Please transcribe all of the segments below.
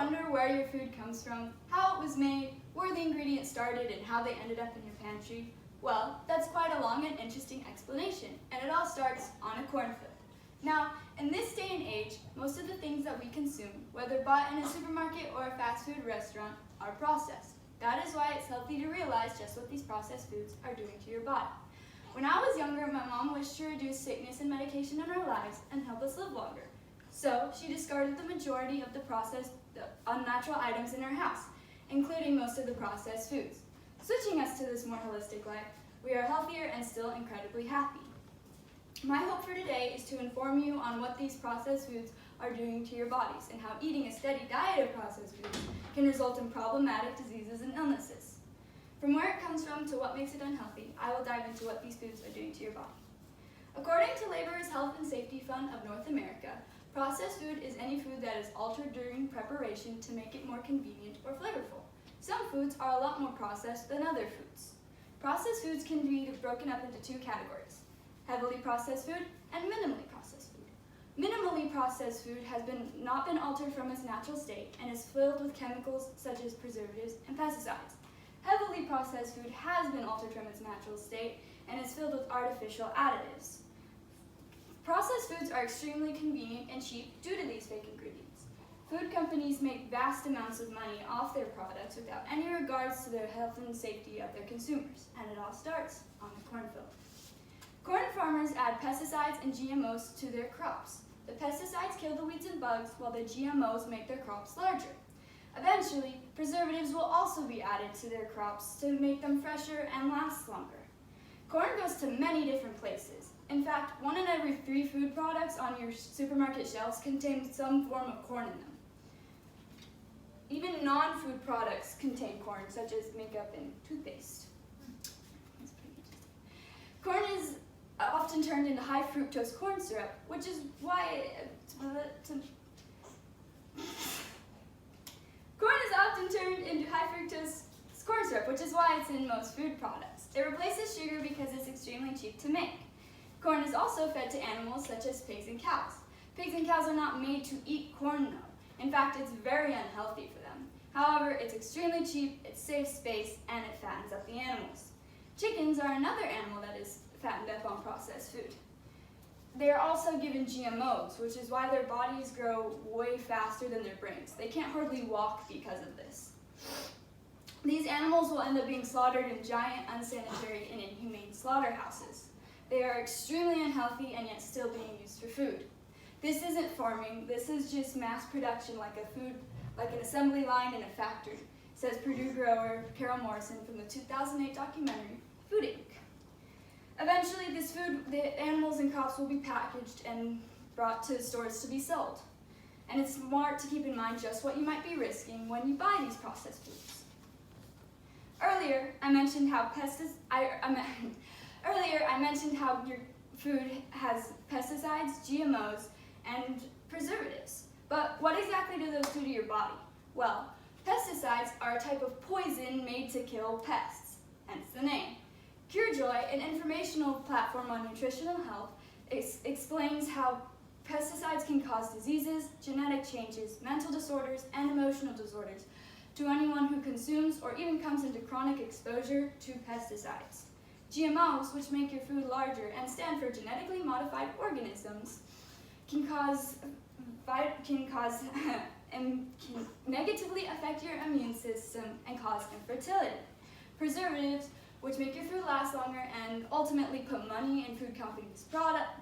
wonder where your food comes from, how it was made, where the ingredients started, and how they ended up in your pantry? Well, that's quite a long and interesting explanation, and it all starts on a cornfield. Now, in this day and age, most of the things that we consume, whether bought in a supermarket or a fast food restaurant, are processed. That is why it's healthy to realize just what these processed foods are doing to your body. When I was younger, my mom wished to reduce sickness and medication in our lives and help us live longer. So she discarded the majority of the unnatural items in our house, including most of the processed foods. Switching us to this more holistic life, we are healthier and still incredibly happy. My hope for today is to inform you on what these processed foods are doing to your bodies and how eating a steady diet of processed foods can result in problematic diseases and illnesses. From where it comes from to what makes it unhealthy, I will dive into what these foods are doing to your body. According to Laborers Health and Safety Fund of North America, processed food is any food that is altered during preparation to make it more convenient or flavorful. Some foods are a lot more processed than other foods. Processed foods can be broken up into two categories: heavily processed food and minimally processed food. Minimally processed food has not been altered from its natural state and is filled with chemicals such as preservatives and pesticides. Heavily processed food has been altered from its natural state and is filled with artificial additives. Processed foods are extremely convenient and cheap due to these fake ingredients. Food companies make vast amounts of money off their products without any regards to the health and safety of their consumers, and it all starts on the cornfield. Corn farmers add pesticides and GMOs to their crops. The pesticides kill the weeds and bugs, while the GMOs make their crops larger. Eventually, preservatives will also be added to their crops to make them fresher and last longer. Corn goes to many different places. In fact, 1 in every 3 food products on your supermarket shelves contain some form of corn in them. Even non-food products contain corn, such as makeup and toothpaste. That's pretty interesting. Corn is often turned into high fructose corn syrup, which is why corn is often turned into high fructose corn syrup, which is why it's in most food products. It replaces sugar because it's extremely cheap to make. Corn is also fed to animals such as pigs and cows. Pigs and cows are not made to eat corn, though. In fact, it's very unhealthy for them. However, it's extremely cheap, it saves space, and it fattens up the animals. Chickens are another animal that is fattened up on processed food. They are also given GMOs, which is why their bodies grow way faster than their brains. They can't hardly walk because of this. These animals will end up being slaughtered in giant, unsanitary, and inhumane slaughterhouses. They are extremely unhealthy and yet still being used for food. This isn't farming, this is just mass production like an assembly line in a factory, says Purdue grower Carol Morrison from the 2008 documentary, Food Inc. Eventually, the animals and crops will be packaged and brought to stores to be sold. And it's smart to keep in mind just what you might be risking when you buy these processed foods. Earlier, I mentioned how your food has pesticides, GMOs, and preservatives. But what exactly do those do to your body? Well, pesticides are a type of poison made to kill pests, hence the name. CureJoy, an informational platform on nutritional health, explains how pesticides can cause diseases, genetic changes, mental disorders, and emotional disorders to anyone who consumes or even comes into chronic exposure to pesticides. GMOs, which make your food larger and stand for genetically modified organisms, can negatively affect your immune system and cause infertility. Preservatives, which make your food last longer and ultimately put money in food companies'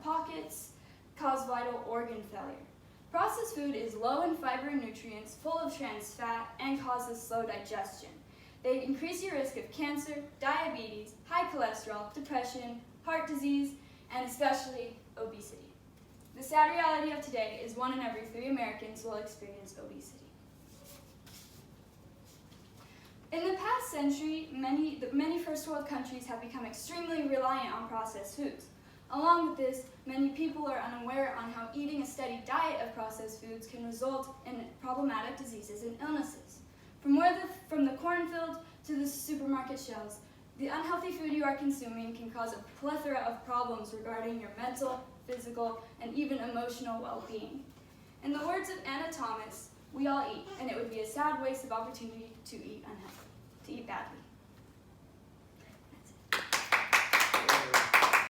pockets, cause vital organ failure. Processed food is low in fiber and nutrients, full of trans fat, and causes slow digestion. They increase your risk of cancer, diabetes, high cholesterol, depression, heart disease, and especially obesity. The sad reality of today is 1 in every 3 Americans will experience obesity. In the past century, many first world countries have become extremely reliant on processed foods. Along with this, many people are unaware on how eating a steady diet of processed foods can result in problematic diseases and illnesses. From the cornfield to the supermarket shelves, the unhealthy food you are consuming can cause a plethora of problems regarding your mental, physical, and even emotional well-being. In the words of Anna Thomas, We all eat, and it would be a sad waste of opportunity to eat badly.